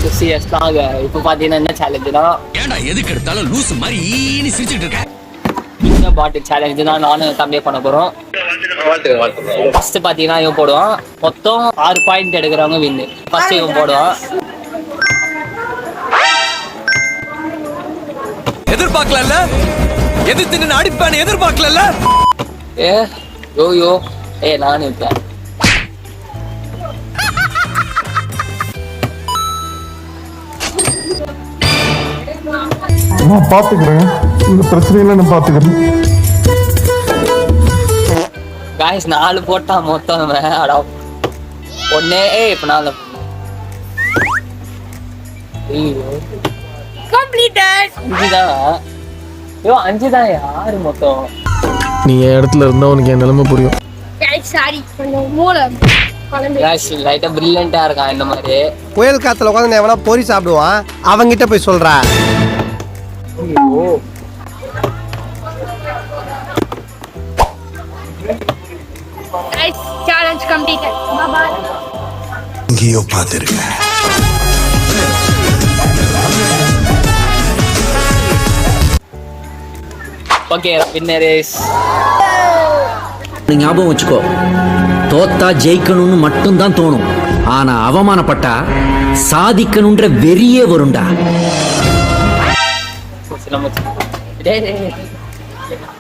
Welcome to CS நாங்க இப்போ பார்த்தீங்கன்னா என்ன சேலஞ்சுனா ஏன்டா எதுக்கு எடுத்தாலும் லூஸ் மாதிரி ஈனி சிரிச்சிட்டு இருக்க. இந்த பாட்டில் சேலஞ்சு தான் நானும் தம்பியே பண்ண போகிறோம். ஃபர்ஸ்ட் பார்த்தீங்கன்னா இவன் போடுவான். மொத்தம் 6 பாயிண்ட் எடுக்கிறவங்க வின்னு. ஃபர்ஸ்ட் இவன் போடுவான். எதிர்பார்க்கல எதிர்த்து நின்று அடிப்பான்னு எதிர்பார்க்கல. யோ நானும் இருப்பேன். நான் பாத்துக்கிறேன், இந்த பிரச்சனையில நான் பாத்துக்கிறேன். காய்ஸ் 4 போட்டா மொத்தம் அடா ஒன்னே இப்ப 4 கம்ப்ளீட்டட் 5 தான். 5 தான் யாரு மொத்தம். நீ என் இடத்துல இருந்தா உனக்கு என் நிலைமை புரியும். லைட்டா பிரில்லியண்டா இருக்கான் இந்த மாதிரி. புயல் காத்துல உட்காந்து எவனா பொறி சாப்பிடுவான், அவங்கிட்ட போய் சொல்றா. Challenge completed. Bye bye. இங்கேயோ பார்த்திருக்கேன். Okay winner is. ஞாபகம் வச்சுக்கோ, தோத்தா ஜெயிக்கணும்னு மட்டும்தான் தோணும், ஆனா அவமானப்பட்டா சாதிக்கணும்ன்ற வெறியே வரும்டா. டேய்